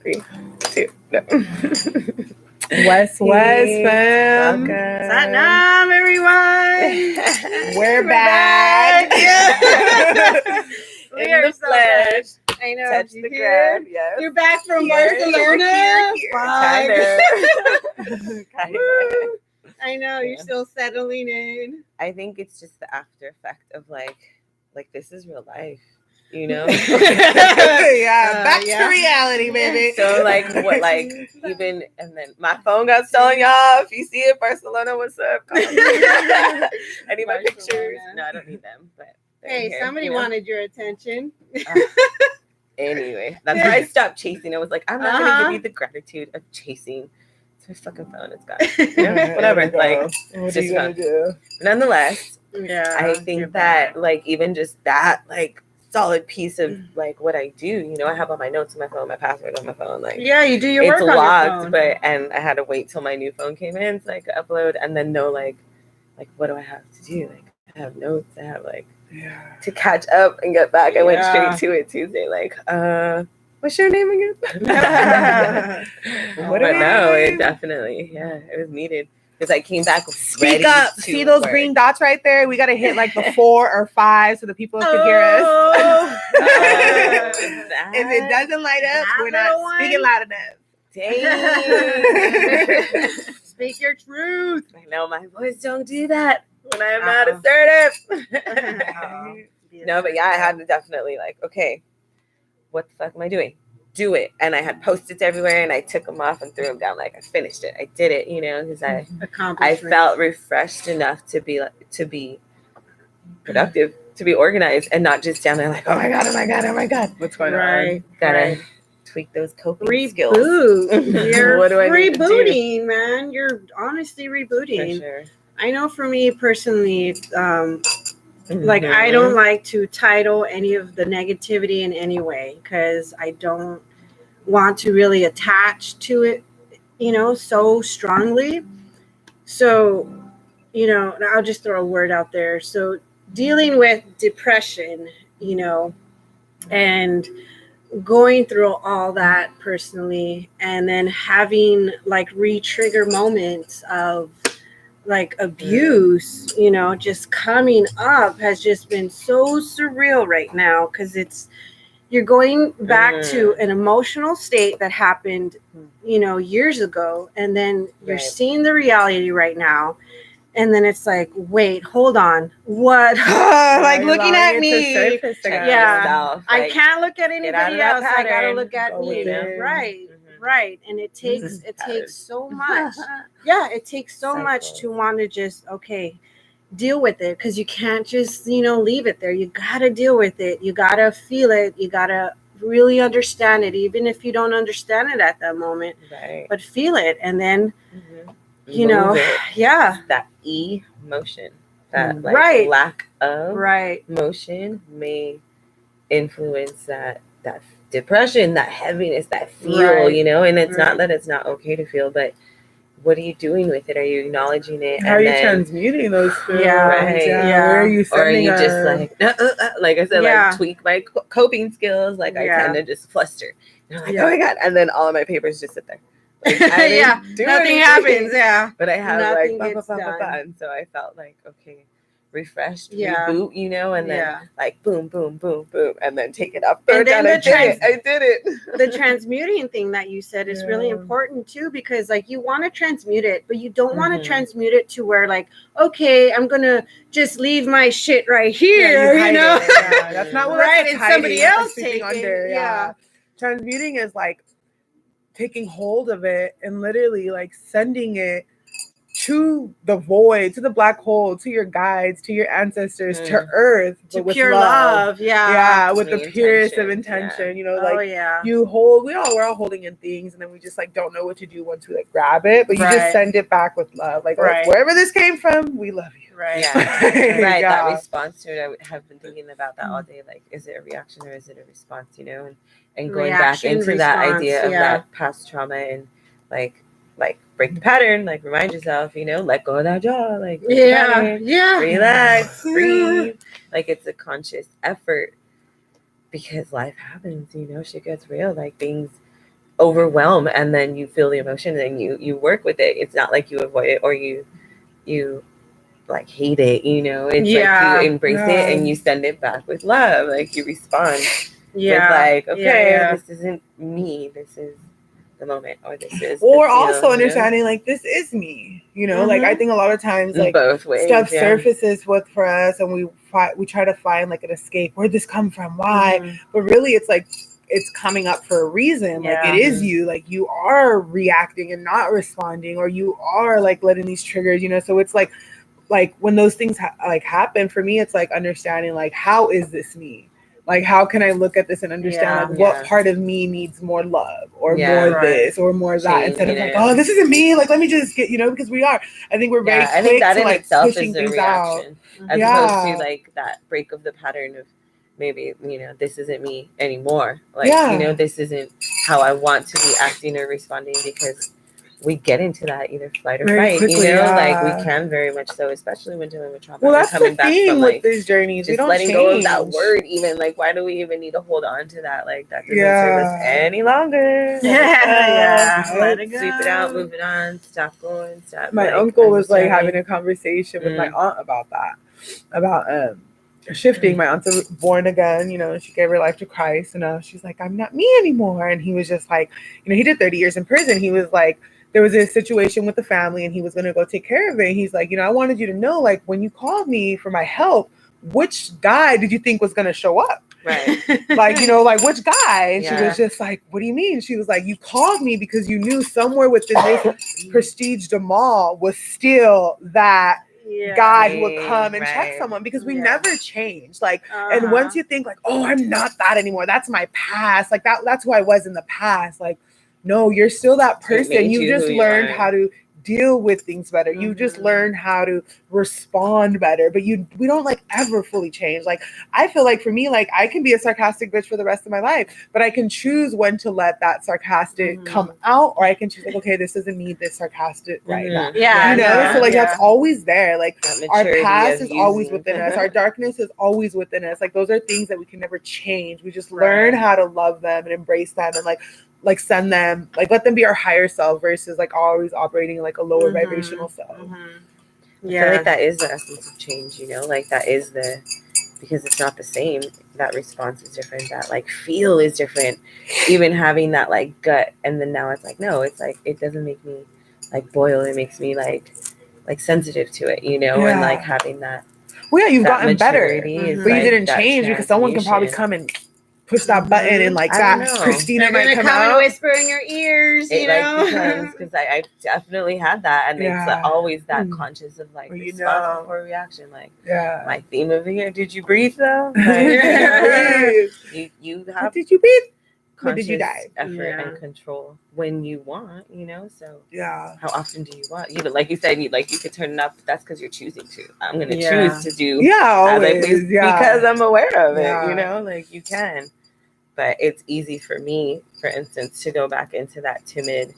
3, 2, no. West, fam. Satnam, everyone. We're back. We In are the so flesh. back. I know. Touch You the hear? ground. Yes. You're back from Yes. Barcelona. Kind Woo. I know. Yeah. You're still settling in. I think it's just the after effect of like this is real life, you know? Back to reality, baby. So even, and then my phone got stolen, y'all. If you see it, Barcelona, what's up? Call me. I need my pictures. No, I don't need them, but hey, here, somebody wanted your attention. Anyway, that's why I stopped chasing. I was like, I'm not gonna give you the gratitude of chasing. It's my fucking phone. It's gone. Whatever. Like, what are you gonna do? Nonetheless, Yeah, I think that even just that solid piece of what I do, you know, I have all my notes on my phone, my password on my phone, you do your work it's on locked, your phone. but and I had to wait till my new phone came in so I could upload and then know what do I have to do? I have notes, I have to catch up and get back. I went straight to it Tuesday, what's your name again? It definitely, it was needed. Because I came back Speak up. See those green dots right there? We got to hit the 4 or 5 so the people can hear us. If it doesn't light up, we're not speaking loud enough. Dang. Speak your truth. I know my voice don't do that when I'm not assertive. No, but I had to definitely okay, what the fuck am I doing? Do it. And I had Post-its everywhere and I took them off and threw them down. I finished it. I did it, you know, because I felt refreshed enough to be productive, to be organized and not just down there oh my God. What's going on? Gotta tweak those coping skills. You're what do I rebooting, man. You're honestly rebooting. For sure. I know for me personally, I don't like to title any of the negativity in any way because I don't want to really attach to it, you know, so strongly. So, you know, I'll just throw a word out there. So dealing with depression, you know, and going through all that personally and then having re-trigger moments of abuse, you know, just coming up has just been so surreal right now because you're going back to an emotional state that happened, you know, years ago, and then you're seeing the reality right now, and then it's wait, hold on, what? Looking at me, I can't look at anybody else. I gotta look at me, right, and it takes so much. It takes so much to want to just deal with it because you can't just leave it there. You gotta deal with it. You gotta feel it. You gotta really understand it, even if you don't understand it at that moment. But feel it, and then you know, that emotion, that lack of motion may influence that depression, that heaviness, that feel, you know, and it's not that it's not okay to feel, but what are you doing with it? Are you acknowledging it? How are you transmuting those feelings? Where are you sending Or are you just like I said, tweak my coping skills. I tend to just fluster. And I'm oh my God. And then all of my papers just sit there. Nothing happens. But I have and so I felt okay, refreshed, reboot, you know, and then boom, boom, boom, boom, and then take it up. And then I did it. The transmuting thing that you said is really important too, because you want to transmute it, but you don't want to transmute it to where okay, I'm gonna just leave my shit right here, you know? That's not what and somebody else taking under. Transmuting is taking hold of it and literally sending it to the void, to the black hole, to your guides, to your ancestors, to Earth, to pure love. The With the purest of intention. You know, we're all holding in things, and then we just don't know what to do once we grab it, but you just send it back with love, wherever this came from, we love you. That response to it. I have been thinking about that all day. Is it a reaction or is it a response? You know, and going back into that idea of that past trauma and break the pattern, remind yourself, you know, let go of that jaw, relax, breathe. It's a conscious effort because life happens, you know, shit gets real. Things overwhelm, and then you feel the emotion and you work with it. It's not like you avoid it or you like hate it, you know. It's like you embrace it and you send it back with love. Like you respond with like, okay, this isn't me, this is the moment, or this is or the also feel, understanding like this is me, you know. Like I think a lot of times like both ways, stuff surfaces for us and we try to find like an escape. Where'd this come from? Why? But really it's like it's coming up for a reason. Like it is you, like you are reacting and not responding, or you are like letting these triggers, you know. So it's like when those things happen for me, it's like understanding like, how is this me? Like, how can I look at this and understand like what part of me needs more love or more this or more that, instead of like, oh, this isn't me. Like, let me just get, you know, because we are. I think we're very quick think that to like pushing things out. As opposed to like that break of the pattern of maybe, you know, this isn't me anymore. Like, you know, this isn't how I want to be acting or responding, because we get into that either flight or fight, quickly, you know, like we can very much so, especially when dealing with trauma. Well, that's coming the thing from, like, with these journeys. Just letting go of that word, even like, why do we even need to hold on to that? Like that doesn't serve us any longer. Let it go. Sweep it out, move it on, stop going, stop. My uncle was like having a conversation with my aunt about that, about shifting. My aunt's born again, you know, and she gave her life to Christ, and she's like, I'm not me anymore. And he was just like, you know, he did 30 years in prison. He was like, there was a situation with the family and he was going to go take care of it. He's like, you know, I wanted you to know, like, when you called me for my help, which guy did you think was going to show up? Right. Like, you know, like, which guy? And she was just like, what do you mean? She was like, you called me because you knew somewhere within this prestige mall was still that guy who would come and check someone, because we never change. Like, and once you think like, oh, I'm not that anymore, that's my past, like that's who I was in the past. Like, no, you're still that person. You just learned how to deal with things better. You just learn how to respond better, but we don't like ever fully change. Like, I feel like for me, like I can be a sarcastic bitch for the rest of my life, but I can choose when to let that sarcastic come out, or I can choose like, okay, this isn't me, this sarcastic right now. Yeah. You know, so like that's always there. Like our past is always within us. Our darkness is always within us. Like those are things that we can never change. We just learn how to love them and embrace them and like send them, like let them be our higher self versus like always operating like a lower vibrational self. I feel like that is the essence of change, you know, like that is because it's not the same. That response is different. That like feel is different. Even having that like gut, and then now it's like, no, it's like, it doesn't make me like boil. It makes me like sensitive to it, you know, and like having that. Well, yeah, you've gotten better, but you didn't change because someone can probably come and push that button and like that Christina might come out and whisper in your ears, you know. Because I definitely had that, and it's like always that conscious of like response before reaction. Like my theme of the year, did you breathe though? Like, you have. Did you breathe? Conscious did you die? Effort and control when you want, you know. So how often do you want? You know, like you said, you could turn it up, but that's because you're choosing to. I'm gonna choose to do always, because I'm aware of it. You know, like you can. But it's easy for me, for instance, to go back into that timid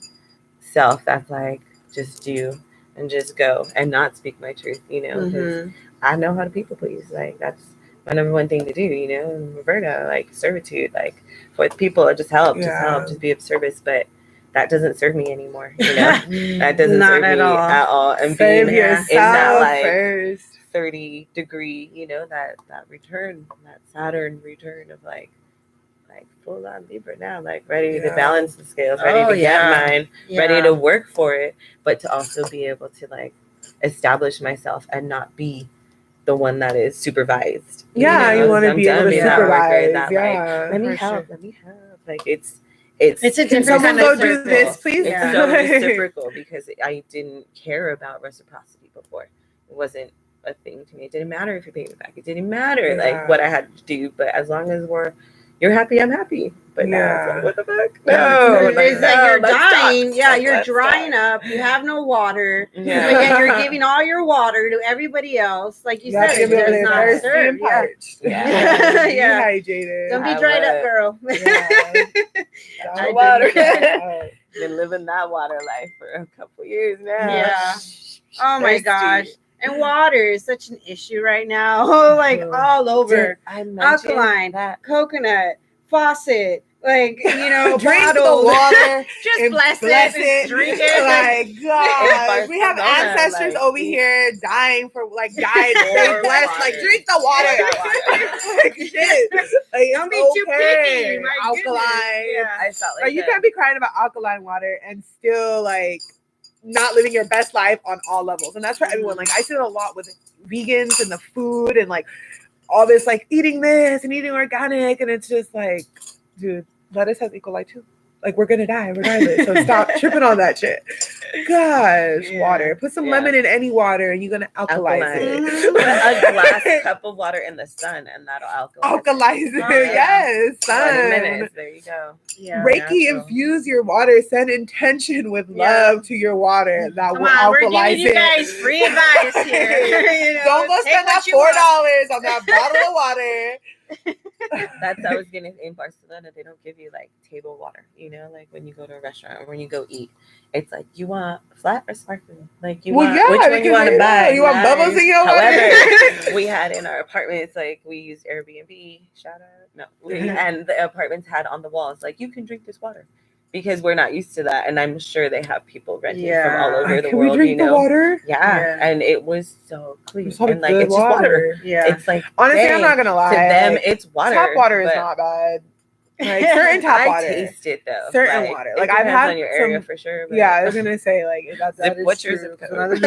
self that's like, just do and just go and not speak my truth, you know, because I know how to people please. Like, that's my number one thing to do, you know. And Roberta, like, servitude, like, for people, just help, just be of service. But that doesn't serve me anymore, you know. That doesn't serve me at all. And being in that, like, 30-degree, you know, that return, that Saturn return of, like full on Libra now, like ready to balance the scales, ready to get mine, ready to work for it, but to also be able to like establish myself and not be the one that is supervised. You want to be able to supervise. Like, let me help. Like it's a different kind of do this, please. It's so reciprocal because I didn't care about reciprocity before. It wasn't a thing to me. It didn't matter if you paid me back. It didn't matter like what I had to do. But as long as you're happy, I'm happy. But now it's like, what the fuck? No, it's like you're dying. You're drying up. You have no water. And yet you're giving all your water to everybody else. Like you said, it does not serve. Dehydrated. Don't be dried up, girl. Water. Been living that water life for a couple years now. Yeah. Oh my gosh. And water is such an issue right now. Like all over. Alkaline, coconut, faucet, like, you know, Drink the bottled. water. Just and bless bless it. it. Drink it. Like, God, we have Barcelona, ancestors like, over here dying for died. They Pour blessed, water. drink the water. Like, shit. Like, Don't be it's too okay. picky. My Alkaline. goodness. Yeah. I felt Like, you can't be crying about alkaline water and still not living your best life on all levels. And that's for everyone. Like, I see it a lot with vegans and the food and all this eating this and eating organic, and it's just dude, lettuce has E. coli too. We're gonna die regardless. So stop tripping on that shit. Gosh, Yeah. water. Put some lemon in any water and you're gonna alkalize it. Put a glass cup of water in the sun and that'll Alkalize it. Oh, yeah. Yes, 20 son. minutes. There you go. Yeah. Reiki Natural. infuse your water. Send intention with love to your water. That Come will on, we're alkalize giving you it. guys free advice here. You know, Don't go take spend that what you want. $4 on that bottle of water. That's I was getting in Barcelona. They don't give you table water. When you go to a restaurant or when you go eat, it's you want flat or sparkling. Which one you want to buy? You want bubbles in your water? However, we had in our apartments we used Airbnb. Shout out. No, and the apartments had on the walls you can drink this water. Because we're not used to that, and I'm sure they have people renting from all over the Can world. we drink the water? Yeah, and it was so clean. It's And it's just water. Yeah. It's honestly, dang, I'm not gonna lie. to them, it's water. Tap water is but not bad. Certain tap water. I taste it though. Certain water. It I've depends had on your area some, for sure. But yeah, I was gonna say that is what's your true. zip code?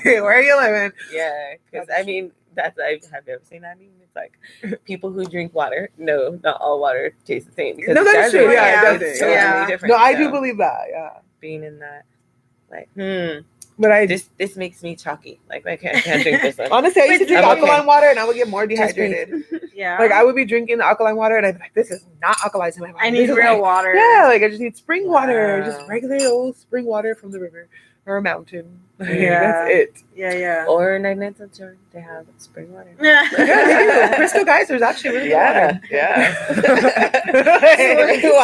Where are you living? Yeah, because I mean have you ever seen that meme? It's people who drink water. No, not all water tastes the same. Because No, that's true. Yeah, it it's doesn't. totally different. No, I do so believe that. Yeah, being in that, but this makes me chalky. I can't drink this one. Honestly, I used to drink I'm alkaline okay. water and I would get more dehydrated. Yeah. I would be drinking the alkaline water and I'd be like, this is not alkalizing my body. I need This is real water. Yeah, I just need spring water. Wow. Just regular old spring water from the river or a mountain. Yeah. That's it. Yeah. Or 99 cents jar, they have spring water. Yeah. Yeah, they do. Crystal Geyser's actually really good water. Yeah.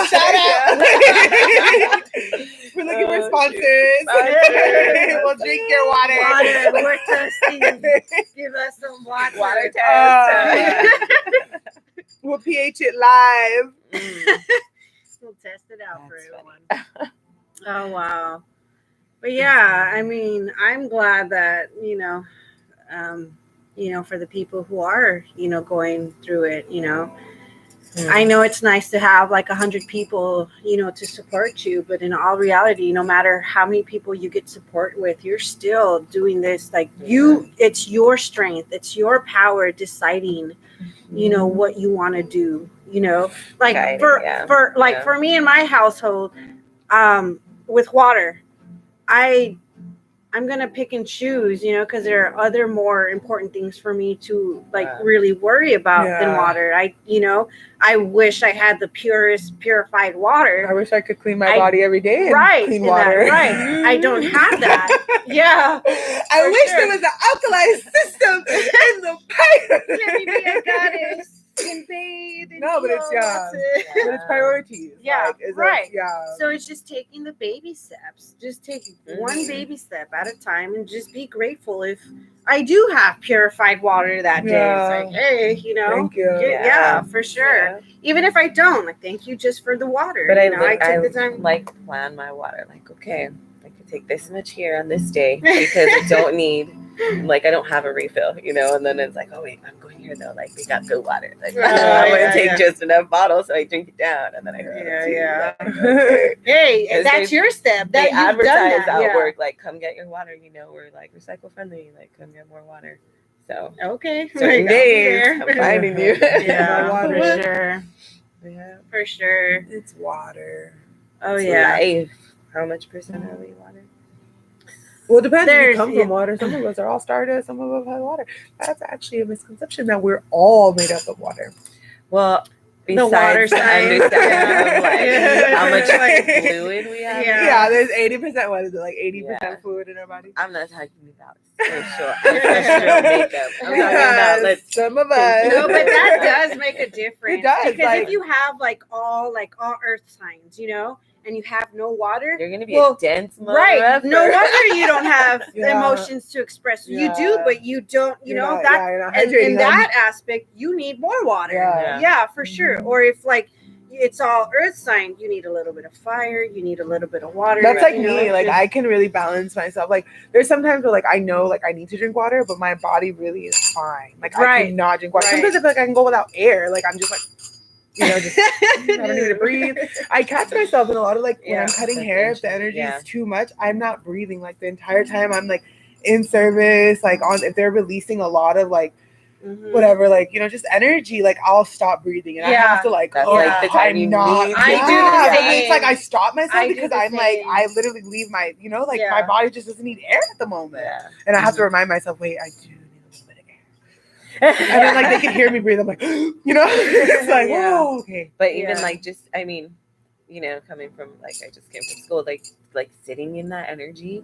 Shout out. We're looking for sponsors. We'll drink your water. Water. We're thirsty. Give us some water. Water test. We'll pH it live. We'll test it out for That's everyone. Oh wow. But yeah, I mean, I'm glad that, for the people who are, going through it, I know it's nice to have 100 people, to support you, but in all reality, no matter how many people you get support with, you're still doing this. It's your strength, it's your power deciding, what you want to do, for me in my household, with water, I'm gonna pick and choose, because there are other more important things for me to really worry about than water. I wish I had the purified water. I wish I could clean my body every day and clean water. I don't have that. Yeah. I wish there was an alkaline system in the pipe. Let me be a goddess and bathe. And No, but it's but it's priorities. Yeah, right. Yeah. So it's just taking the baby steps. Just take one baby step at a time, and just be grateful if I do have purified water that day. Yeah. It's hey, Thank you. Yeah, for sure. Yeah. Even if I don't, thank you just for the water. But I took the time. Plan my water. Okay, I could take this much here on this day because I don't need. I don't have a refill, and then it's oh wait, I'm going here though. We got good water. I'm gonna take just enough bottles so I drink it down, and then I go. Okay. Hey, that's your step. They advertise that. at work come get your water. We're recycle friendly. Come get more water. So okay, certain days I'm finding you. Yeah, water. for sure. Yeah, For sure. It's water. Oh It's yeah. life. How much percent are we water? Well, it depends. We There's- come from water. Some of us are all stardust. Some of us have water. That's actually a misconception that we're all made up of water. Well, The water besides the sign. understanding of Yeah. how much Like- fluid we have. Yeah. Yeah, there's 80%. What is it, 80% Yeah. fluid in our body? I'm not talking about ancestral makeup. I'm talking about Some of us. No, but that does make a difference. It does, Because if you have all earth signs, and you have no water, you're gonna be Well, a dense mother right? effer. No wonder you don't have Yeah. emotions to express. You do, Yeah. but you don't. You're not- that you're not and hydrating in them. that aspect, you need more water. Yeah. Yeah, for sure. Or if it's all earth sign. You need a little bit of fire. You need a little bit of water. That's like you know, me. Like just- I can really balance myself. Like there's sometimes where like I know like I need to drink water, but my body really is fine. Like I Right. cannot drink water. Right. Sometimes I feel like I can go without air. Like I'm just like, just I don't need to breathe. I catch myself in a lot of like when I'm cutting hair, if the energy is too much, I'm not breathing like the entire time. I'm like in service, like on if they're releasing a lot of like whatever, like just energy, like I'll stop breathing and I have to like That's like the time you I need do the but then it's like same. I stop myself I do because the I'm like same. I literally leave my like my body just doesn't need air at the moment, and I have to remind myself, wait, I do need a little bit of air. And then like they can hear me breathe. I'm like, it's like, oh, okay. But even like just, I mean, coming from like I just came from school, like sitting in that energy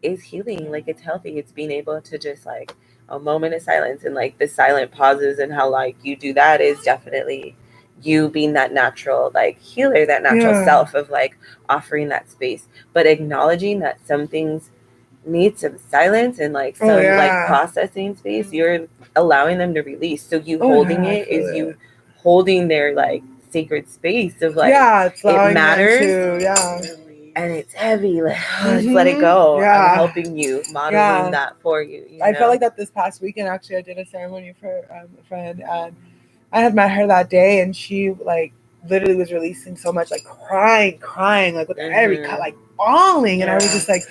is healing. Like it's healthy. It's being able to just like a moment of silence and like the silent pauses and how like you do that is definitely you being that natural like healer, that natural self of like offering that space, but acknowledging that some things need some silence and like some like processing space. You're allowing them to release. So you holding it is you holding their like sacred space of like it matters and it's heavy, like let's let it go. I'm helping you, modeling that for you, I felt like that this past weekend. Actually, I did a ceremony for a friend, and I had met her that day, and she like literally was releasing so much, like crying, like with every cut, like bawling, and I was just like,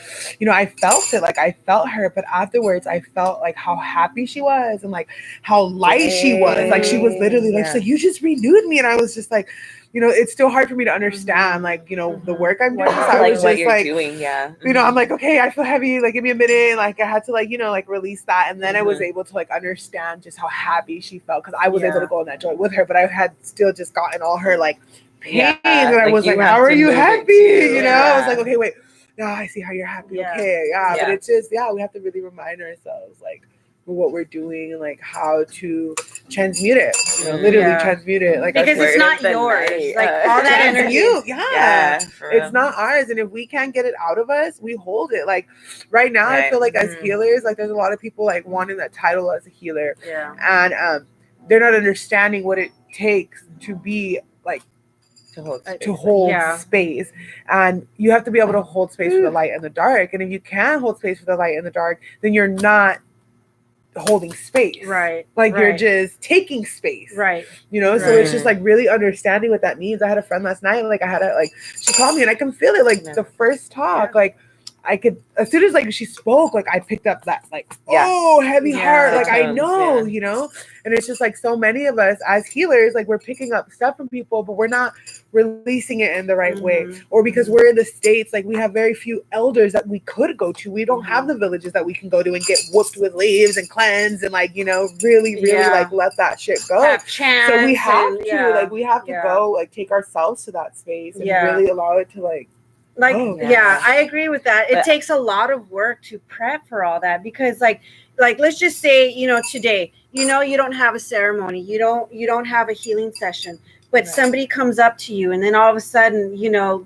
I felt it, like I felt her, but afterwards I felt like how happy she was and like how light she was, like she was literally like, she's like, you just renewed me, and I was just like, it's still hard for me to understand, like, the work I'm doing. So I like was what just you're like, doing, I'm like, okay, I feel heavy. Like, give me a minute. Like, I had to, like, like release that, and then I was able to like understand just how happy she felt because I was able to go on that joy with her, but I had still just gotten all her like pain, and I was like, how are you happy? I was like, okay, wait, no, I see how you're happy. Okay, but it's just we have to really remind ourselves like what we're doing and like how to transmute it, literally transmute it, like because it's not yours, like all that energy. It's not ours, and if we can't get it out of us, we hold it. Like right now, I feel like as healers, like there's a lot of people like wanting that title as a healer, and they're not understanding what it takes to be like to hold space, and you have to be able to hold space for the light and the dark, and if you can't hold space for the light and the dark, then you're not holding space, you're just taking space, so it's just like really understanding what that means. I had a friend last night, like she called me and I can feel it, like the first talk, like I could, as soon as like she spoke, like I picked up that like heavy heart, like I know, and it's just like so many of us as healers, like we're picking up stuff from people, but we're not releasing it in the right way, or because we're in the States, like we have very few elders that we could go to. We don't have the villages that we can go to and get whooped with leaves and cleanse and like really like let that shit go. So we have to like we have to go like take ourselves to that space and really allow it to like I agree with that. It takes a lot of work to prep for all that, because like let's just say today you don't have a ceremony, you don't have a healing session, but somebody comes up to you and then all of a sudden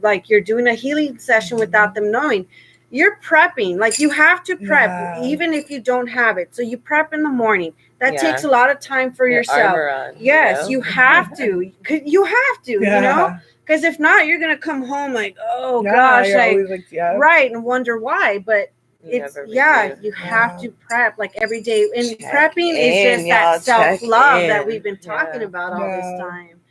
like you're doing a healing session without them knowing. You're prepping, like you have to prep even if you don't have it. So you prep in the morning. That takes a lot of time for yourself. You have to. Because if not, you're gonna come home like, oh gosh, like and wonder why. But it's you have to prep like every day, and prepping is just that self-love that we've been talking about all this time.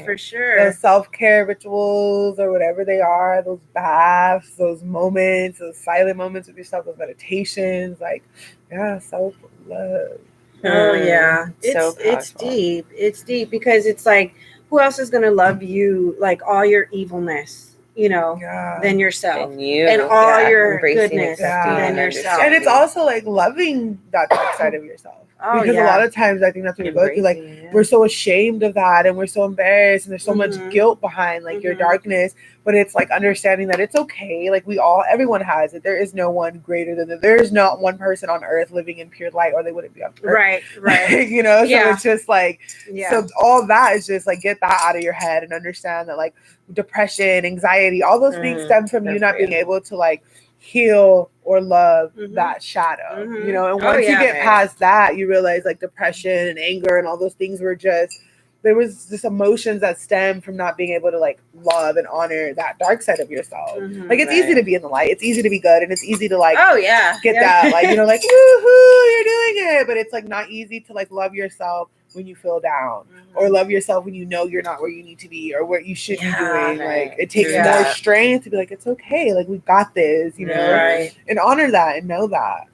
For sure. Those self-care rituals or whatever they are, those baths, those moments, those silent moments with yourself, those meditations, like self-love. Oh yeah, it's deep. It's deep because it's like, who else is gonna love you like all your evilness, than yourself, and all your goodness than yourself. And it's also like loving that dark side of yourself. Because a lot of times I think that's what we go through. Like we're so ashamed of that, and we're so embarrassed, and there's so much guilt behind like your darkness. But it's like understanding that it's okay. Like everyone has it. There is no one greater than there is not one person on earth living in pure light, or they wouldn't be on earth. Right. So it's just like so all that is just like get that out of your head and understand that like depression, anxiety, all those things stem from you not being able to like heal or love that shadow, and once you get past that, you realize like depression and anger and all those things were just there was just emotions that stem from not being able to like love and honor that dark side of yourself. Mhm. Like it's easy to be in the light, it's easy to be good, and it's easy to like Oh yeah. get Yeah. that, like, you know, like woohoo, you're doing it. But it's like not easy to like love yourself when you feel down, or love yourself when you know you're not where you need to be or what you should be doing. right. Like it takes True more that. strength to be like, it's okay, like we got this, you know, Right. and honor that and know that.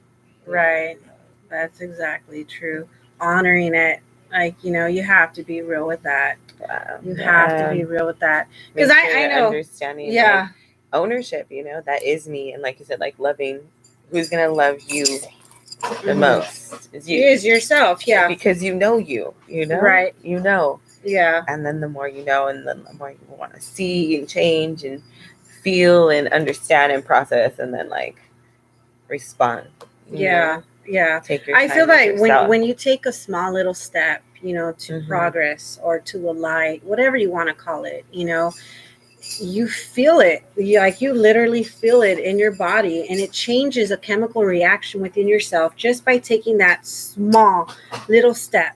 Right. That's exactly true. Honoring it. Like, you know, you have to be real with that. Wow. You have to be real with that. Because Make I sure know. understanding Yeah. like, ownership, you know, that is me. And like you said, like loving, who's gonna love you the Mhm. most is you. You is yourself. Yeah. Because you know, Right. You know. Yeah. And then the more you know, and then the more you want to see and change and feel and understand and process, and then like respond. you Yeah. know? Yeah. Take your I time feel with like yourself. when you take a small little step, you know, to Mhm. progress or to a light, whatever you want to call it, you know, you feel it. You literally feel it in your body, and it changes a chemical reaction within yourself just by taking that small little step.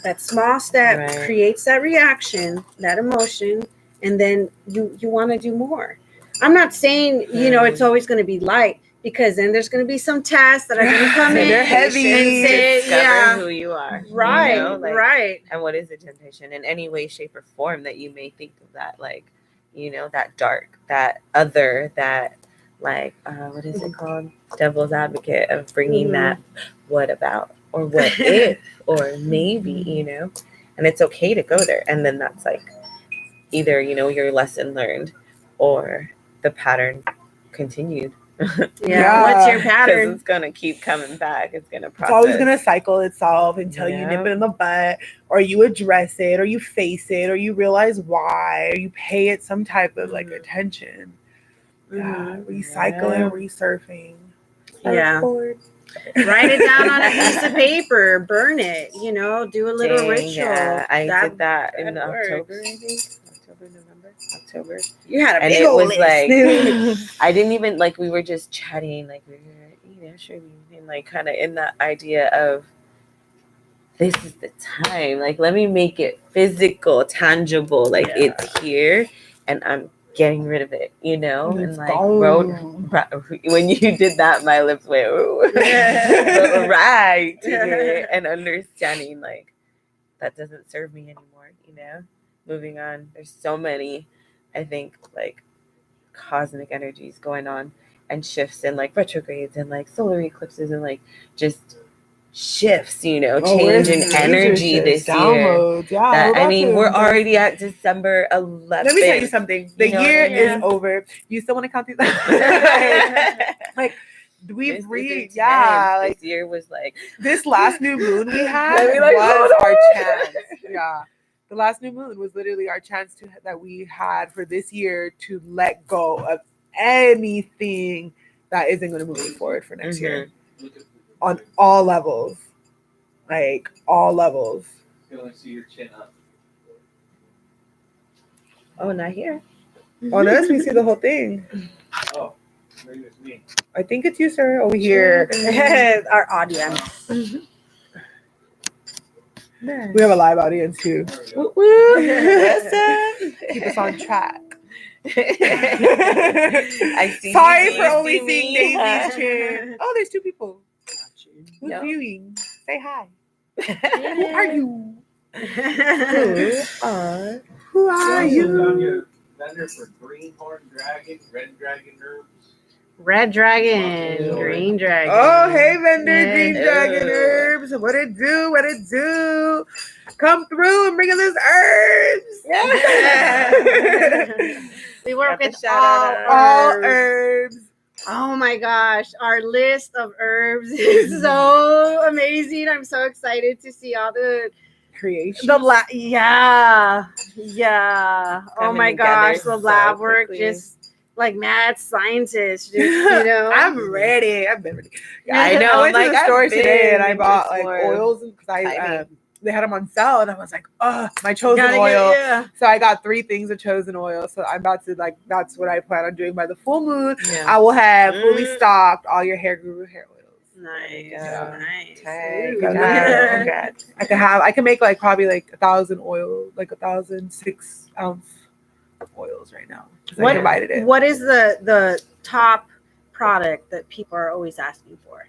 That small step Right. creates that reaction, that emotion, and then you want to do more. I'm not saying, you know, it's always going to be light, because then there's going to be some tests that are going to come in. They're heavy. and say, Discover yeah, who you are. right, You know? Like, right. And what is a temptation in any way, shape, or form that you may think of that, like, you know, that dark, that other, that like, what is it called? Devil's advocate of bringing Mhm. that what about or what if or maybe, you know, and it's okay to go there. And then that's like either, you know, your lesson learned or the pattern continued. Yeah. What's your Because pattern? it's going to keep coming back. It's going to process. It's always going to cycle itself until you Yeah. nip it in the butt, or you address it, or you face it, or you realize why, or you pay it some type of like attention. Mhm. Recycling, resurfing. Yeah. Surfboard. Write it down on a piece of paper, burn it, you know, do a little Dang, ritual. yeah. I did that in that works. October, I think. October. You had a And big it old was list. like, I didn't even, like, we were just chatting, like, we were, you know, sure, and like, kind of in that idea of, this is the time. Like, let me make it physical, tangible. Like, it's here, and I'm getting rid of it, you know? It's And like, gone. when you did that, my lips went, ooh. Yeah. Right. And understanding, like, that doesn't serve me anymore, you know? Moving on. There's so many, I think, like, cosmic energies going on and shifts and like retrogrades and like solar eclipses and like just shifts, you know, change in energy this downloads. year. Yeah, That, I mean, we're about to- already at December 11th. Let me tell you something. The You know year what I mean? is over. You still want to count these? Like we've This is reached, intense. like this year was like this last new moon we had Let me, like, was hold our on. chance. Yeah. The last new moon was literally our chance that we had for this year to let go of anything that isn't going to move you forward for next year on all levels. Like all levels. You can only see your chin up. oh, not here. On us, we see the whole thing. Oh, maybe it's me. I think it's you, sir, over here. Our audience. We have a live audience too. Woo, what's up? Keep us on track. I see. Sorry you. for You only see seeing me? Daisy's chin. Oh, there's two people. Who's No. viewing? Say hi. Who are you? Who are You also found you? your vendor for greenhorn dragon, red dragon herbs. Red dragon, green dragon. Oh, hey, vendor, Yeah. green dragon herbs. What it do? What it do? Come through and bring us this herbs. We work Got the with shout All herbs. herbs. Oh my gosh, our list of herbs is so amazing. I'm so excited to see all the Creation. yeah. Oh Coming my together gosh, the so lab work quickly. just like mad scientists, just, you know. I'm ready. I've been ready. I know, I went I'm to the like, store I've today and been I in bought this like for oils because timing. they had them on sale and I was like, my chosen Gotta oil. yeah. So I got 3 things of chosen oil. So I'm about to that's what I plan on doing by the full moon. Yeah. I will have fully stocked all your hair guru hair oils. Nice. Yeah. Nice. Tight. Ooh. Congrats. I can make like probably like 1,000 oil, like 1,000 6-ounce oils right now. 'Cause I divided it. What is the top product that people are always asking for?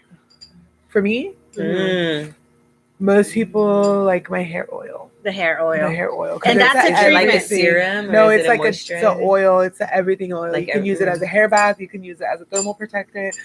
For me, Mm. most people like my hair oil. The hair The oil. hair oil. 'Cause And it's that's a everything. like a treatment. serum? Or No, is it's it like it's an oil. It's an everything oil. Like you can use it every- as a hair bath. You can use it as a thermal protectant,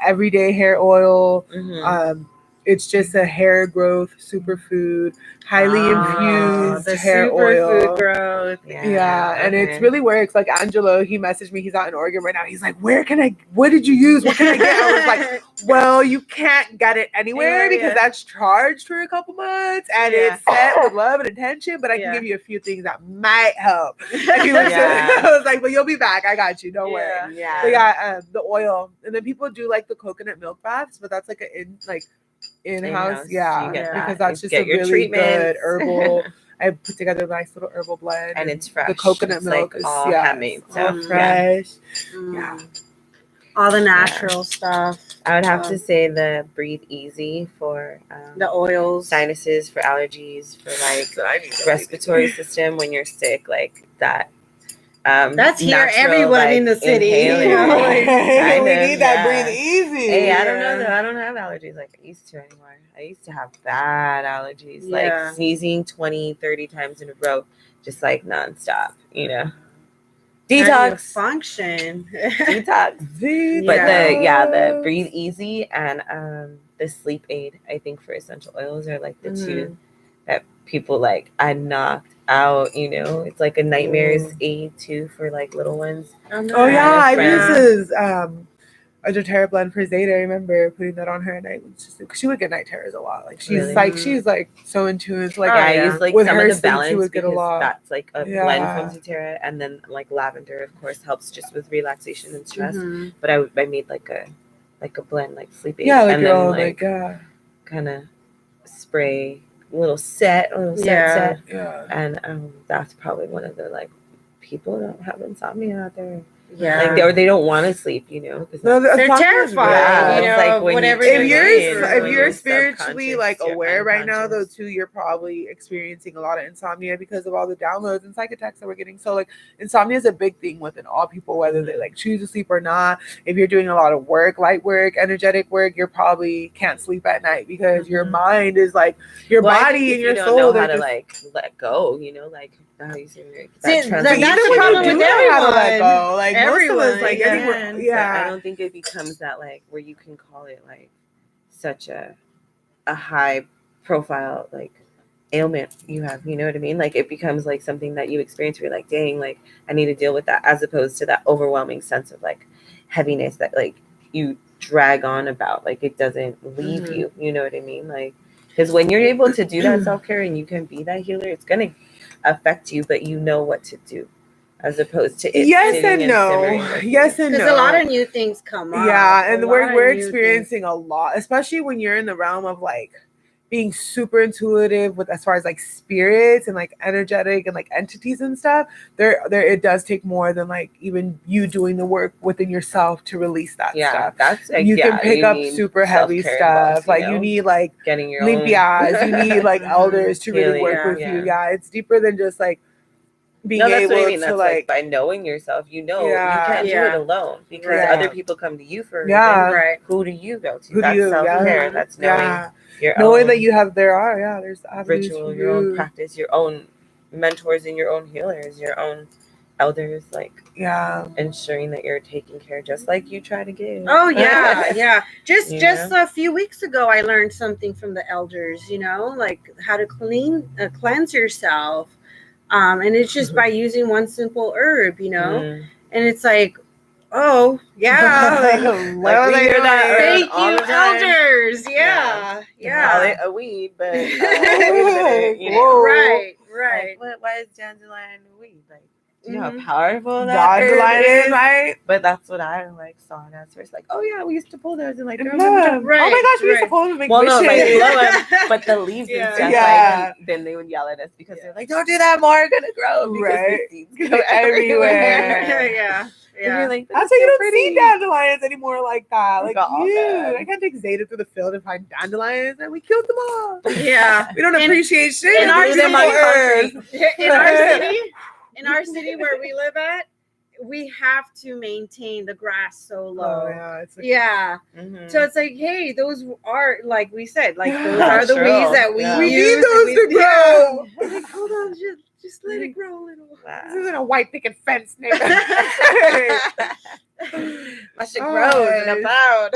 everyday hair oil. Mhm. It's just a hair growth superfood, highly infused the hair superfood oil. growth. Yeah, and it okay. really works. Like Angelo, he messaged me. He's out in Oregon right now. He's like, what did you use? What can I get? I was like, well, you can't get it anywhere because that's charged for a couple months and it's set with love and attention. But I can give you a few things that might help. And he was I was like, but you'll be back. I got you. Don't worry. Yeah. But yeah, the oil, and then people do like the coconut milk baths, but that's like in-house. In-house. Yeah, You get because that. that's You just get a your really good treatments. herbal. I put together a nice little herbal blend, And it's fresh. The coconut It's milk like is all handmade all stuff. fresh. Yeah. All the natural stuff. I would have to say the Breathe Easy for The oils. sinuses, for allergies, for like So I need to respiratory system when you're sick, like that. That's here natural, everyone like, in the city. inhaler. Kind we of, need that yeah. breathe easy. Hey, I don't know though. I don't have allergies like I used to anymore. I used to have bad allergies, Yeah. like sneezing 20, 30 times in a row, just like nonstop, you know. Detox. Function. Detox. But the Breathe Easy and the Sleep Aid, I think for essential oils are like the two that people like I knocked out, you know. It's like a nightmares aid too for like little ones. Oh yeah, I use a doTERRA blend for Zeta. I remember putting that on her at night. Because she would get night terrors a lot. Like she's Really? she's like so in tune. So, like I use like with some her of the sleep, she balance would get a because lot. that's like a blend from doTERRA, and then like lavender of course helps just with relaxation and stress. But I made like a blend like sleep aid, like and your then own like kind of spray a little set, and that's probably one of the like people don't have insomnia out there. Yeah. Like, or they don't want to sleep, you know, because they're terrified. Yeah, you know, like when whatever. If when you're your spiritually subconscious, like your aware right now, though, unconscious. too, you're probably experiencing a lot of insomnia because of all the downloads and psychotechs that we're getting. So like insomnia is a big thing within all people, whether they like choose to sleep or not. If you're doing a lot of work, light work, energetic work, you're probably can't sleep at night because your mind is like your body and your soul. Don't know how to like let go, you know, like how you say that's the problem problem with everyone. How to let go. Like everyone, most of us, like I don't think it becomes that like where you can call it like such a high profile like ailment you have, you know what I mean? Like it becomes like something that you experience where you're like, dang, like I need to deal with that, as opposed to that overwhelming sense of like heaviness that like you drag on about, like it doesn't leave you, you know what I mean? Like because when you're able to do that self-care and you can be that healer, it's gonna affect you, but you know what to do, as opposed to it yes and no. Yes and no. Because a lot of new things come up. Yeah, and we're experiencing a lot, especially when you're in the realm of like being super intuitive with as far as like spirits and like energetic and like entities and stuff. There it does take more than like even you doing the work within yourself to release that stuff. That's like, you can pick up super heavy stuff. Like you need like getting your limpias, you need like elders to really work with you. Yeah, it's deeper than just like being able to that's like by knowing yourself, you know, you can't do it alone because other people come to you for right. Who do you go to? Who That's do you, self-care. That's knowing your knowing own that you have there's ritual, your own practice, your own mentors and your own healers, your own elders, like ensuring that you're taking care just like you try to give. Oh yeah. Just a few weeks ago I learned something from the elders, you know, like how to cleanse yourself. And it's just by using one simple herb, you know, and it's like, oh yeah, like we hear that. Thank you, elders. Yeah. Call it a weed, but you know, right. Like, why is dandelion a weed? Like, do you know how powerful that dandelion is? Right? But that's what I like saw it as first. Like, oh yeah, we used to pull those and like, right. Oh my gosh, we used to pull them and make wishes. No, like blow them, but the leaves and stuff. Like, then they would yell at us because they're like, don't do that more, it's gonna grow. Because the seeds go everywhere. And you're like, That's "That's why you so don't see pretty." dandelions anymore like that. We Like, got all dude, that. I can't take Zeta through the field and find dandelions, and we killed them all. Yeah. We don't In- appreciate shit. in our We leave them on city- earth. In our city where we live at, we have to maintain the grass so low. Oh, yeah, it's like, Yeah. Mhm. So it's like, hey, those are, like we said, like those Yeah, are the true. weeds that we Yeah. we use. need those to grow. Yeah. I'm like, hold on, just let it grow a little. Wow. This isn't a white picket fence, nigga. My shit grows and abound.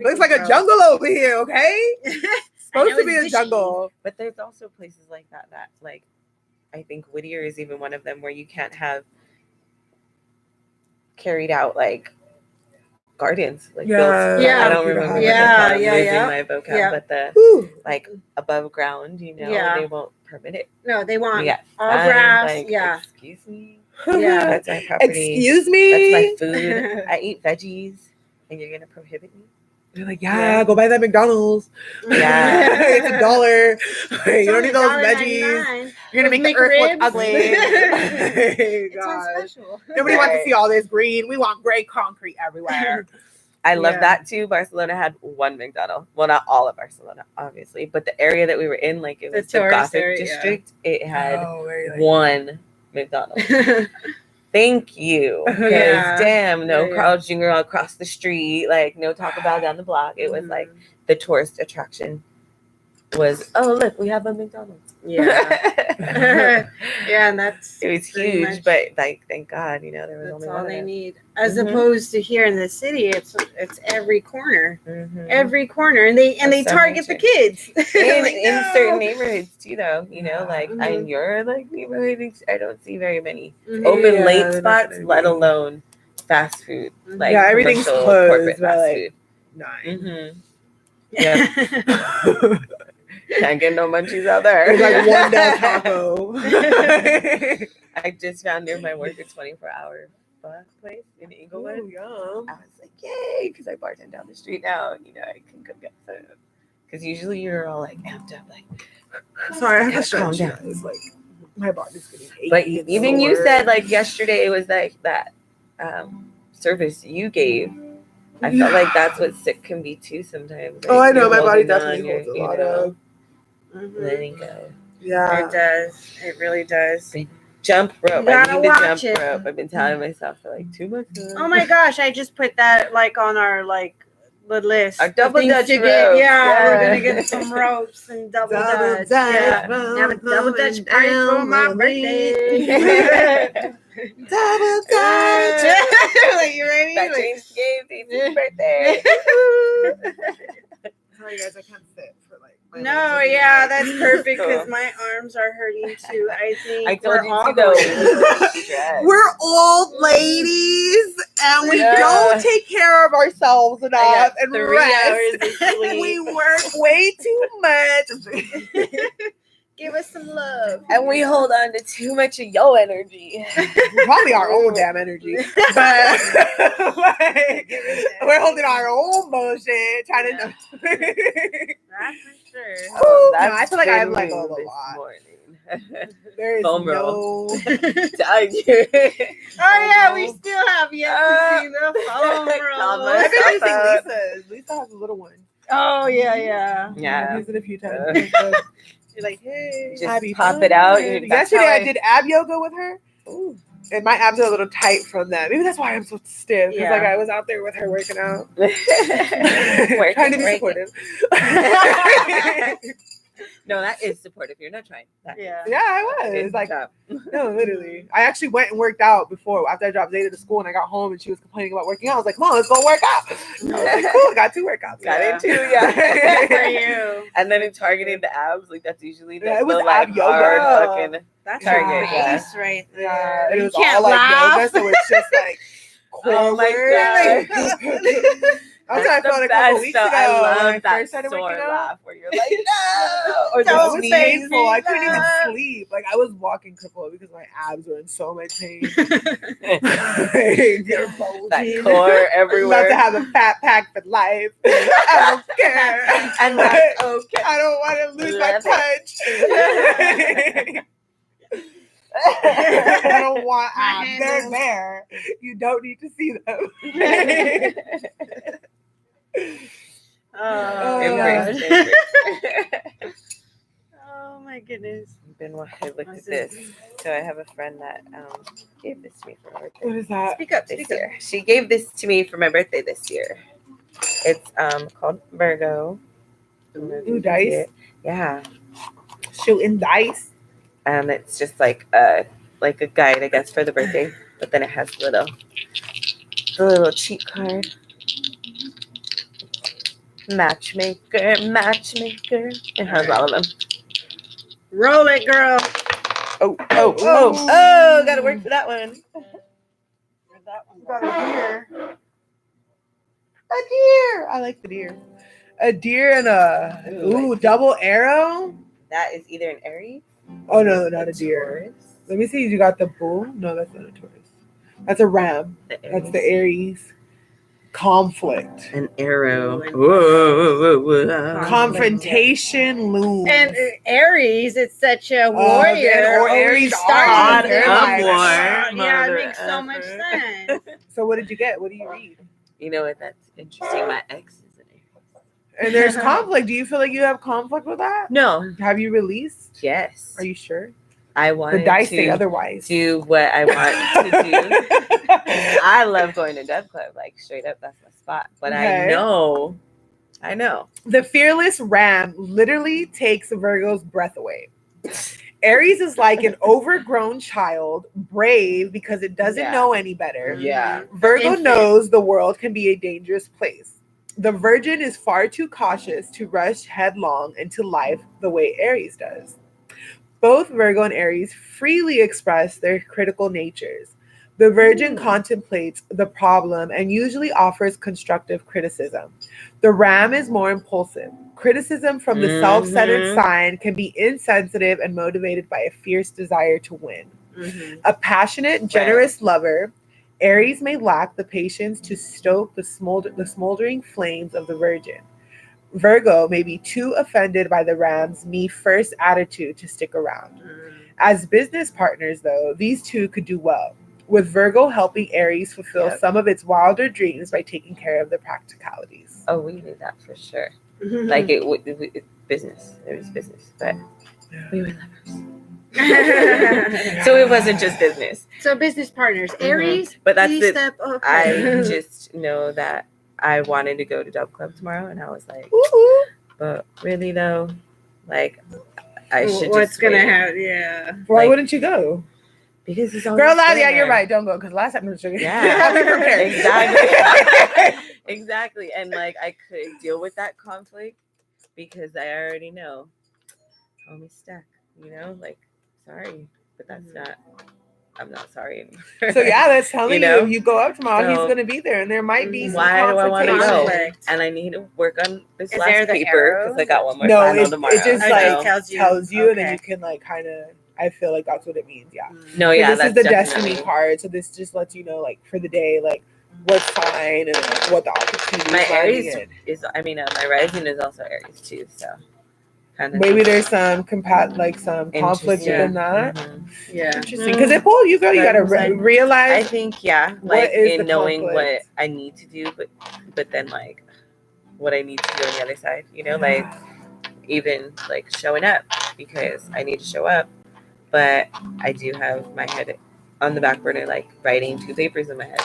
Looks like a jungle over here, okay? Supposed to be a jungle. But there's also places like that like I think Whittier is even one of them where you can't have carried out like gardens, like Yeah. built. Yeah. I don't remember what Yeah, they're called. yeah, I'm losing yeah. my vocab, Yeah. but the Whew. like above ground, Yeah. they won't permit it. No, they want Yeah, all fine, grass. like, Yeah. Excuse me. Yeah. That's my property. Excuse me. That's my food. I eat veggies, and you're gonna prohibit me? They're like, yeah, go buy that McDonald's. Yeah. It's $1. You don't need those veggies. $1.99. You're gonna Those make the earth look McRibs. ugly. It's on Gosh. special. Nobody wants to see all this green. We want gray concrete everywhere. I love Yeah. that too. Barcelona had one McDonald's. Well, not all of Barcelona, obviously, but the area that we were in, like it The was the tourist Gothic area, yeah. district. It had very, like- one McDonald's. Thank you. 'Cause Yeah. damn, no Yeah. Carl Jr. all across the street, like no Taco Bell down the block. It was like the tourist attraction was, oh look, we have a McDonald's. Yeah. Yeah, and that's It was pretty huge, much- but like thank God, there was that's only all one. they of them. need. As Mhm. opposed to here in the city, it's every corner. Mhm. Every corner. And they That's so target the major. kids. in, Like, in no. certain neighborhoods too, though, Yeah. like Mhm. in your like neighborhood, I don't see very many Mhm. open Yeah, late they're spots, definitely- let alone fast food. Mhm. Like Yeah, everything's commercial closed corporate by, fast like, food. 9. Mm-hmm. Yeah, can't get no munchies out there. It's like one Del Taco. I just found near my work a 24-hour place in Inglewood. Ooh, yum. I was like, yay, because I bartend down the street now. I can cook get food. Because usually you're all like amped up, like, Sorry, I have to calm stretch. down. It's like my body's getting achy. But and even you sore. said like yesterday was like that service you gave. I felt like that's what sick can be too sometimes. Oh, like, I know. you're My body holding on, definitely you're, holds a lot of. Mhm. letting go. Yeah. It does. It really does. Jump rope. You I gotta need to watch jump it. rope. I've been telling myself for like 2 months now. Oh my gosh, I just put that like on our like the list. Our of double things dutch to get. ropes, Yeah, we're yeah. gonna get some ropes and double dutch. Yeah. Have a double dutch party for my birthday. Double dutch. Like, you ready? That Like, changed game. It's birthday. Sorry, guys, I can't sit for like. my no, legs are yeah, like- that's perfect because Cool. my arms are hurting too. I think I told we're you all to though. going- Stress. We're old ladies and we Yeah. don't take care of ourselves I enough got and 3 rest. hours of sleep. We work way too much. Give us some love. And we hold on to too much of your energy. Probably our own damn energy, but like, we're holding our own bullshit, trying to. That's for sure. Oh, no, that's I feel like I have, been like, a moved this lot. morning. There is Foam no. roll. Telling you. Oh yeah, we still have yet to see the foam Calm roll. I've been myself using out. Lisa's. Lisa has a little one. Oh yeah. Yeah. I've used it a few times. Uh. You're like, hey, Just Abby, pop it out. fun. That's Yesterday how I did ab yoga with her. Ooh. And my abs are a little tight from that. Maybe that's why I'm so stiff. Because Yeah. like I was out there with her working out. Working, Trying to be working. supportive. No, that is supportive. You're not trying. That is. Yeah. Yeah, I Good was. Like, job. no, literally. I actually went and worked out before after I dropped Zeta to school and I got home and she was complaining about working out. I was like, come on, let's go work out. And I was like, cool, got 2 workouts. Got Yeah. it too, Good yeah. for you. And then in targeting the abs, like that's usually the, Yeah, it was the like ab yoga. hard fucking. That's Target, your yeah. base right there. Yeah, it You was can't all like laugh. yoga, so it's just like Oh my forward. That's how I felt a couple weeks ago. I when love I that first started sore working out. laugh where you're like, no, or It was the painful. I couldn't even laugh. sleep. Like I was walking crippled because my abs were in so much pain. They're that bulging. core I'm about everywhere. to have a fat pack for life. I don't care. And that's okay. I don't want to lose my Love touch. I don't want My abs. They're handles. there. You don't need to see them. Oh, Embrace, God. embrace. Oh my goodness. Benoit, look at this. So I have a friend that gave this to me for my birthday. What is that? Speak up. This Speak up. year. She gave this to me for my birthday this year. It's called Virgo. Ooh, dice. Yeah. Shooting dice. And it's just like a guide, I guess, for the birthday. But then it has the little cheat card. Matchmaker. It has all of them. Roll it, girl. Oh, gotta work for that one. That one. Got a deer. A deer. I like the deer. A deer and a double arrow. That is either an Aries. Oh no, not a deer. Taurus, Let me see. You got the bull. No, that's not a Taurus. That's a ram. the Aries, That's the Aries. Conflict. an arrow. Ooh, and- Whoa. Confrontation looms. And Aries, it's such a warrior. or always Aries starting are. with They're it. like- Yeah, it Mother makes so much effer. sense. So what did you get? What do you read? You know what? That's interesting. My ex is an Aries. And there's conflict. Do you feel like you have conflict with that? No. Have you released? Yes. Are you sure? I The wanted dice to say otherwise. do what I want to do. I love going to Dub Club. Like straight up, that's my spot. But Okay. I know. The fearless ram literally takes Virgo's breath away. Aries is like an overgrown child, brave because it doesn't Yeah. know any better. Yeah. Virgo Infant. knows the world can be a dangerous place. The Virgin is far too cautious to rush headlong into life the way Aries does. Both Virgo and Aries freely express their critical natures. The Virgin contemplates the problem and usually offers constructive criticism. The Ram is more impulsive. Criticism from the self-centered sign can be insensitive and motivated by a fierce desire to win. A passionate, generous lover, Aries may lack the patience to stoke the smoldering flames of the Virgin. Virgo may be too offended by the Ram's me-first attitude to stick around. As business partners, though, these two could do well, with Virgo helping Aries fulfill some of its wilder dreams by taking care of the practicalities. Oh, we knew that for sure. Like it business. It was business, but we were lovers. So it wasn't just business. So business partners, Aries, But that's please it. step up. I just know that I wanted to go to Dub Club tomorrow, and I was like, but really though, like I should. What's just gonna wait. happen? Yeah. Why Like- wouldn't you go? Because it's all Girl, yeah, you're right. Don't go because last time I was joking. Yeah. I'll be prepared. Exactly. Exactly. And like I could deal with that conflict because I already know homie stuck, like sorry, but that's not I'm not sorry anymore. So yeah, that's telling you, know? if you go up tomorrow, he's So, gonna be there, and there might be some why do I want to go? conflict. And I need to work on this Is there last the paper because I arrows? got one more No, final it tomorrow. just Okay, like tells tells you. you, and then Okay. you can like kind of. I feel like that's what it means. Yeah. No, But yeah, this that's is the definitely destiny card, so this just lets you know, like for the day, like what's fine and like, what the opportunity My is lying Aries in. is. I mean, my rising is also Aries too, so kind of Maybe there's some some conflict Interesting. within that. Mhm. Yeah. Interesting, because it pulled you, girl. You gotta Right. I realize think like What is in the knowing conflict? what I need to do, but then like what I need to do on the other side, like even like showing up because I need to show up, but I do have my head on the back burner, like writing 2 papers in my head,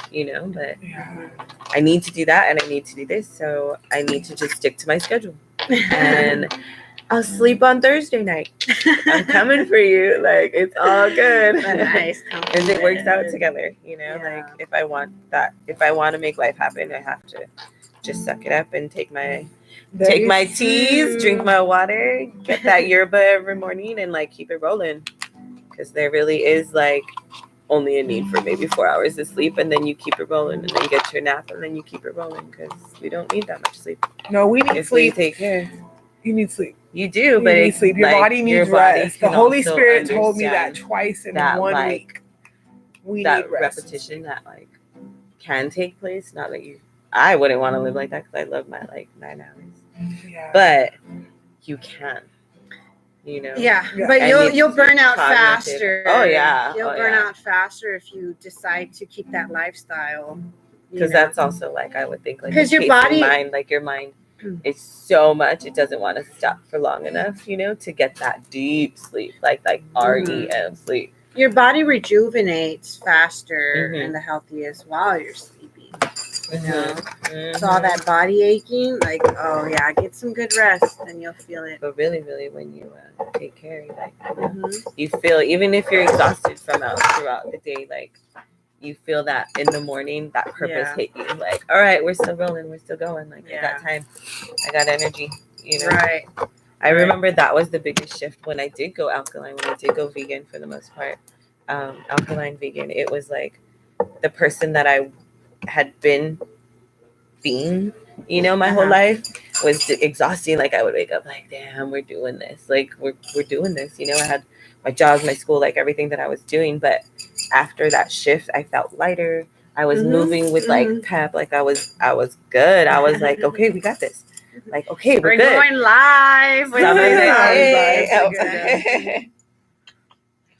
but Yeah. I need to do that and I need to do this, so I need to just stick to my schedule and I'll sleep on Thursday night. I'm coming for you. Like it's all good. A nice Because it works out compliment. together, Yeah. like if I want to make life happen, I have to just suck it up and take my teas, drink my water, get that yerba every morning and like keep it rolling. Because there really is like only a need for maybe 4 hours of sleep, and then you keep it rolling, and then get your nap, and then you keep it rolling because we don't need that much sleep. No, we need If we sleep. take care, You need sleep. you do, You but need it's sleep. Your like, body needs your body rest. The can Holy also Spirit told me that understand twice in that, 1 like, week. We that need rest. repetition that like can take place. Not that I wouldn't want to live like that because I love my like 9 hours, Yeah. but you can. you know. Yeah, Yeah. but And you'll burn out cognitive. faster. Oh, yeah. You'll Oh, burn yeah. out faster if you decide to keep that lifestyle. Because that's also like, I would think, like, 'Cause your chasing body- mind, like your mind is so much, it doesn't want to stop for long enough, you know, to get that deep sleep, like REM sleep. your body rejuvenates faster Mhm. and the healthiest while you're sleeping. You know, Mhm. so all that body aching, like, oh yeah, get some good rest, and you'll feel it. But really, really, when you take care, like, Mhm. you feel, even if you're exhausted throughout the day, like, you feel that in the morning, that purpose Yeah. hit you. Like, all right, we're still rolling, we're still going. Like, I Yeah. got time, I got energy. You know, Right. I remember that was the biggest shift when I did go alkaline. When I did go vegan, for the most part, alkaline vegan. It was like the person that I had been being, you know, my whole life was exhausting. Like, I would wake up like, damn, we're doing this. Like, we're doing this. You know, I had my jobs, my school, like everything that I was doing. But after that shift, I felt lighter. I was moving with like pep. Like, I was good. I was like, okay, we got this. Like, okay, we're good. going live. Some of it,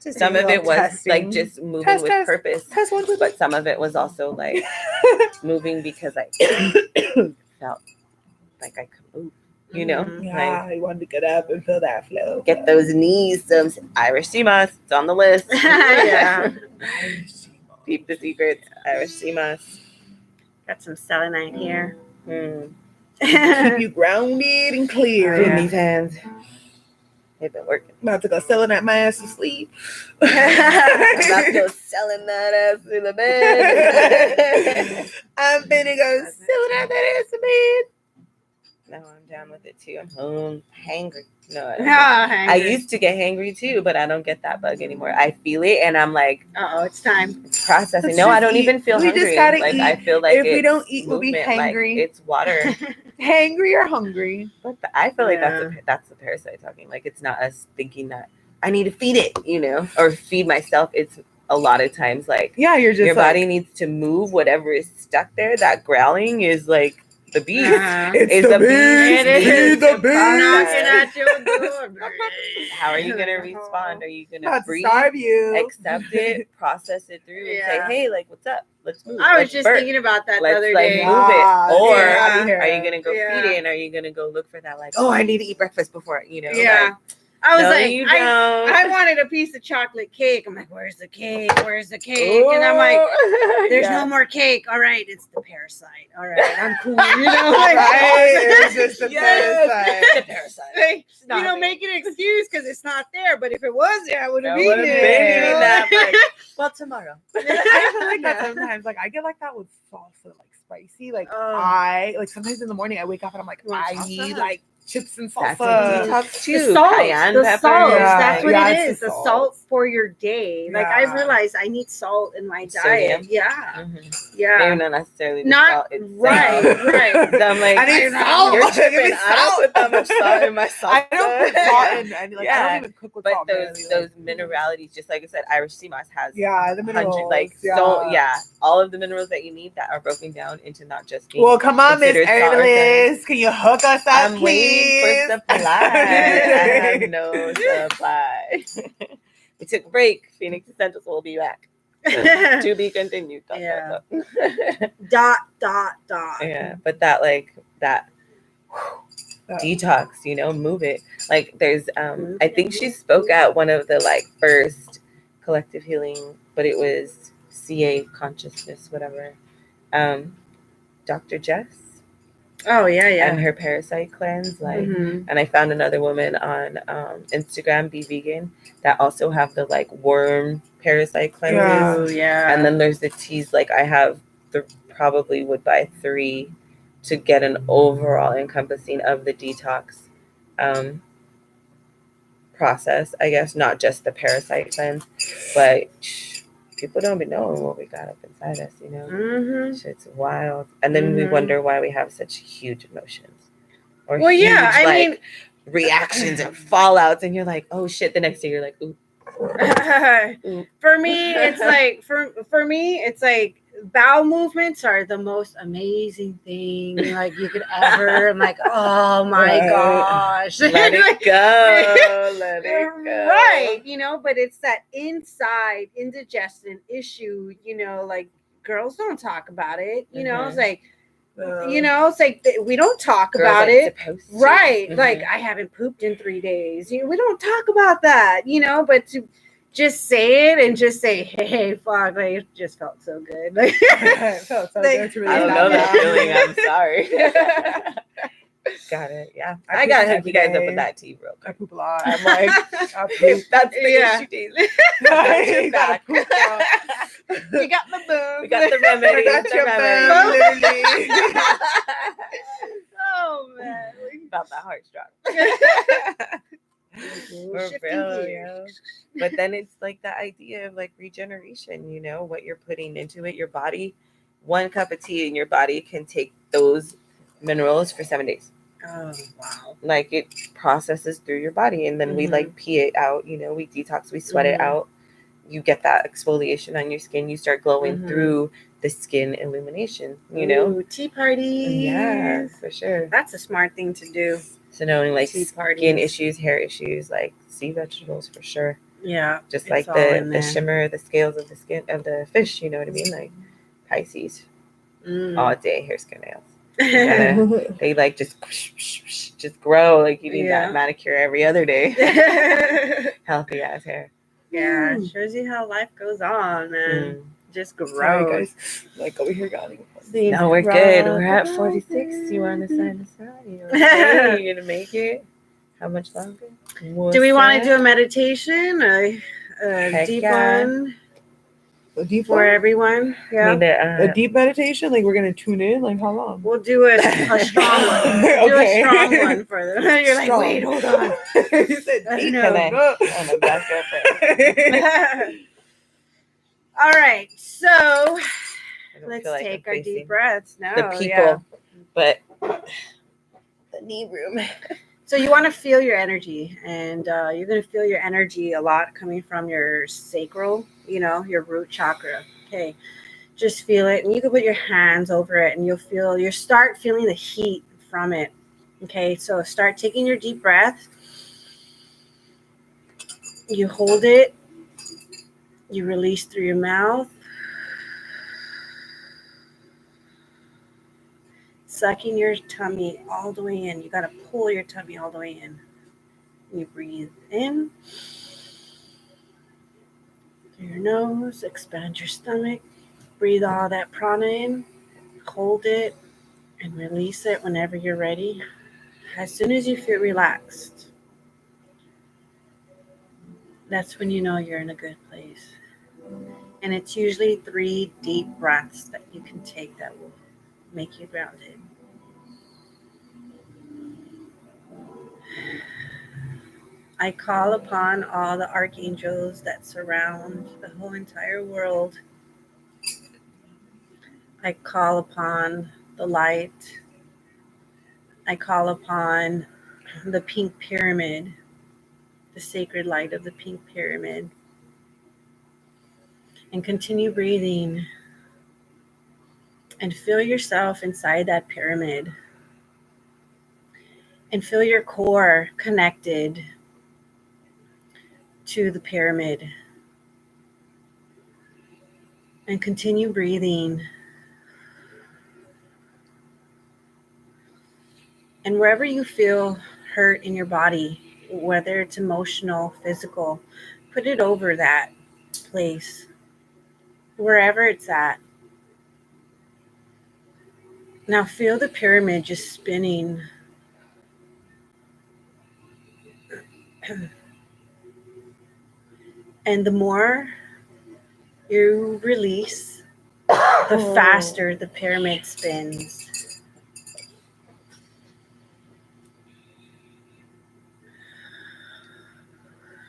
Just some a of it little was testing. like just moving Test, with test. purpose, Test 1, 2, 3. but some of it was also like moving because I felt like I could move, you know, Yeah, like you wanted to get up and feel that flow. get those knees, some Irish sea moss. It's on the list. Yeah. Peep the secrets, Irish sea moss. Got some selenite here. Keep you grounded and clear. Oh, yeah. Kidney fans. They've been working. About to go selling that my ass to sleep. I'm about to go selling that ass in the bed. I'm finna go selling that ass to bed. No, I'm down with it too. I'm home hangry. No, I don't. I I used to get hangry too, but I don't get that bug anymore. I feel it, and I'm like, oh, it's time. it's processing. Let's No, I just don't eat. even feel We hungry. just gotta like, eat. I feel like If we it's don't eat, we'll be movement, like, hangry. it's water. Hangry or hungry? But I feel like Yeah. that's the parasite talking. Like, it's not us thinking that I need to feed it, you know, or feed myself. It's a lot of times like Yeah, you're just your like, body needs to move whatever is stuck there. That growling is like the beast. It's It's the a beast. beast. It is. It's the It's beast. Knocking at your door. How are you gonna respond? Are you gonna About to breathe, starve you. accept it, process it through, and Yeah. say, "Hey, like, what's up? Let's move." I was Let's just burp. thinking about that the Let's other like day. move it, or Yeah. are you gonna go Yeah. feed it, and are you gonna go look for that? Like, oh, I need to eat breakfast before, you know? Yeah. Like, I was no, like, you I don't. wanted a piece of chocolate cake. I'm like, where's the cake? Where's the cake? And I'm like, there's Yeah. no more cake. All right, it's the parasite. All right, I'm cool. You know, like, Right? It's just a Yes. parasite. The parasite. like, Not you know, me. make an excuse because it's not there. But if it was there, I would have I eaten would've it. been you know? eating that, like, well, tomorrow. I feel like that sometimes. Like I get like that with salsa, like spicy. Like Oh. I like sometimes in the morning I wake up and I'm like, You want I salsa? need like chips and That's a salsa. detox too. The salt, Cayenne the pepper. salt. Yeah. That's what Yeah, it it's is. the The salt. salt for your day. Like I Yeah. realized I need salt in my Sodium. diet. Yeah, Mhm. yeah. Maybe not necessarily the Not salt itself. right, right. So I'm like, I need salt. You're Give me tripping. I don't salt. put that much salt in my salsa. I don't put salt in any. Like I Yeah. don't even cook with But salt. those barely, those like, mineralities, just like I said, Irish sea moss has yeah, the minerals. 100, like so all of the minerals that you need that are broken down into not just being. Well, come on, Miss considered salt or Herbalist. Can you hook us up, I'm please? waiting for supply. I have no supply. We took a break. Phoenix Essentials will be back. To be continued. Yeah. Yeah, dot. but that detox, you know, move it. Like there's I think she spoke at one of the like first collective healing, but it was CA consciousness, whatever. Dr. Jess Oh yeah. and her parasite cleanse, like Mhm. and I found another woman on Instagram, Be Vegan, that also have the like worm parasite cleanses. Yeah. Oh yeah. And then there's the teas. Like I have probably would buy 3 to get an overall encompassing of the detox process. I guess not just the parasite cleanse, but people don't be knowing what we got up inside us. You know, Mhm. shit's wild. And then we Mhm. wonder why we have such huge emotions or Well, yeah, I like, mean- reactions and fallouts, and you're like, oh shit. The next day you're like, ooh. For me, it's like for me, it's like bowel movements are the most amazing thing like you could ever. I'm like, oh my Right. gosh. Let it go. Let it go. Right, but it's that inside indigestion issue, like girls don't talk about it. It's like, it's like we don't talk Girls about ain't it. supposed to. Right. Mhm. Like I haven't pooped in 3 days. We don't talk about that, but to just say it and just say, hey, fuck, like, it just felt so good. Like, It felt so Like, good to really I don't stop know that that. feeling. I'm sorry. Got it. Yeah. I poop gotta hook every you guys up day. with that tea real I quick. poop a lot. I'm like, I poop. If that's the Yeah. issue, days. I gotta back. poop now. you got my boob. We got the remedy. Got your remedy. bum, literally. Oh, man. About that heart drop. We're For real, yo. But then it's like the idea of like regeneration, what you're putting into it. Your body, 1 cup of tea in your body can take those minerals for 7 days. Oh, wow. Like it processes through your body, and then we like pee it out. We detox, we sweat it out. You get that exfoliation on your skin. You start glowing through the skin illumination. Ooh, tea parties. Yeah, for sure. That's a smart thing to do. So knowing like Tea skin parties. issues, hair issues, like sea vegetables for sure. Yeah. Just it's like all the in there. shimmer, the scales of the skin of the fish. You know what I mean? Like Pisces, Mm. all day hair, skin, nails. They like just grow like you need that manicure every other day. Healthy ass hair. Yeah, it shows you how life goes on, man. Just grows. Sorry, guys. Like over here, got No, we're good. We're at 46. You want to sign us out? You okay? You gonna make it? How much longer? Do we want to do a meditation? A deep one A deep for one? everyone? Yeah. A deep meditation? Like we're gonna tune in? Like how long? We'll do a strong one. We'll do a strong one for them. You're like, Strong. wait, hold on. You said deep. know. And then back up. All right, so I don't let's feel like take I'm our facing deep breaths now. the people, Yeah. but the knee room. So you want to feel your energy, and you're going to feel your energy a lot coming from your sacral, your root chakra. Okay, just feel it, and you can put your hands over it, and you'll start feeling the heat from it. Okay, so start taking your deep breath. You hold it. You release through your mouth. Sucking your tummy all the way in. You got to pull your tummy all the way in. You breathe in through your nose, expand your stomach, breathe all that prana in, hold it, and release it whenever you're ready. As soon as you feel relaxed, that's when you know you're in a good place. And it's usually 3 deep breaths that you can take that will make you grounded. I call upon all the archangels that surround the whole entire world. I call upon the light. I call upon the pink pyramid, the sacred light of the pink pyramid. And continue breathing. And feel yourself inside that pyramid. And feel your core connected to the pyramid. And continue breathing. And wherever you feel hurt in your body, whether it's emotional, physical, put it over that place, wherever it's at. Now feel the pyramid just spinning. And the more you release, the faster the pyramid spins.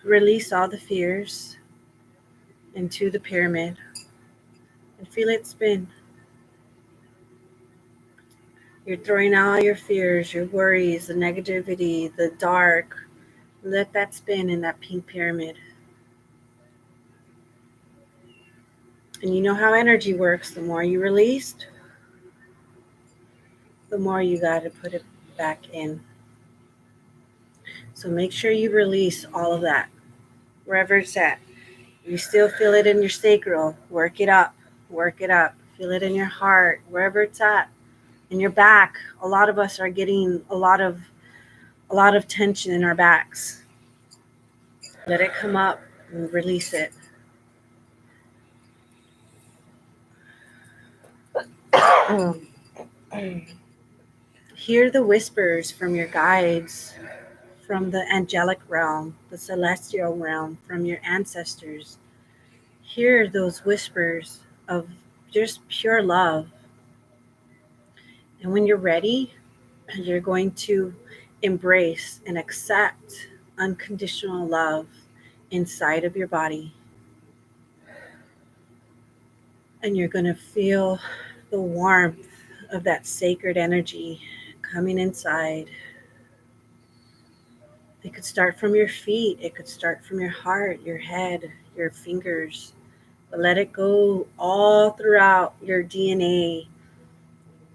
Release all the fears into the pyramid and feel it spin. You're throwing all your fears, your worries, the negativity, the dark. Let that spin in that pink pyramid. And you know how energy works. The more you released, the more you got to put it back in. So make sure you release all of that, wherever it's at. You still feel it in your sacral, work it up, work it up. Feel it in your heart, wherever it's at. In your back, a lot of us are getting a lot of tension in our backs. Let it come up and release it. Hear the whispers from your guides, from the angelic realm, the celestial realm, from your ancestors. Hear those whispers of just pure love. And when you're ready, you're going to embrace and accept unconditional love inside of your body. And you're going to feel the warmth of that sacred energy coming inside. It could start from your feet. It could start from your heart, your head, your fingers. But let it go all throughout your DNA,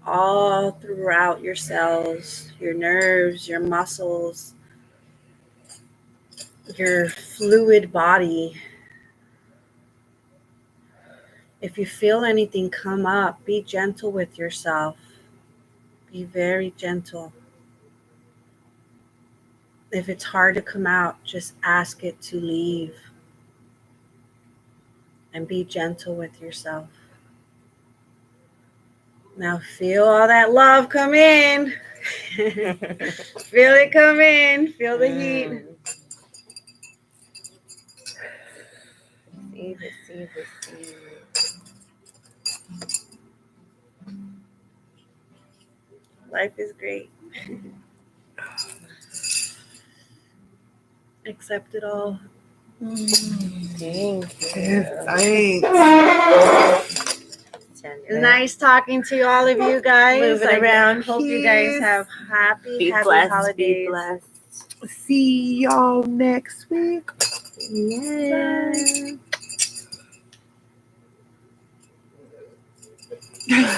all throughout your cells, your nerves, your muscles, your fluid body. If you feel anything come up, be gentle with yourself. Be very gentle. If it's hard to come out, just ask it to leave. And be gentle with yourself. Now feel all that love come in. Feel it come in. Feel the heat. Receive. Life is great. Accept it all. Thank you. Thanks. It's nice talking to all of you guys. Moving around. Hope you guys have happy holidays. Be blessed. See y'all next week. Yeah.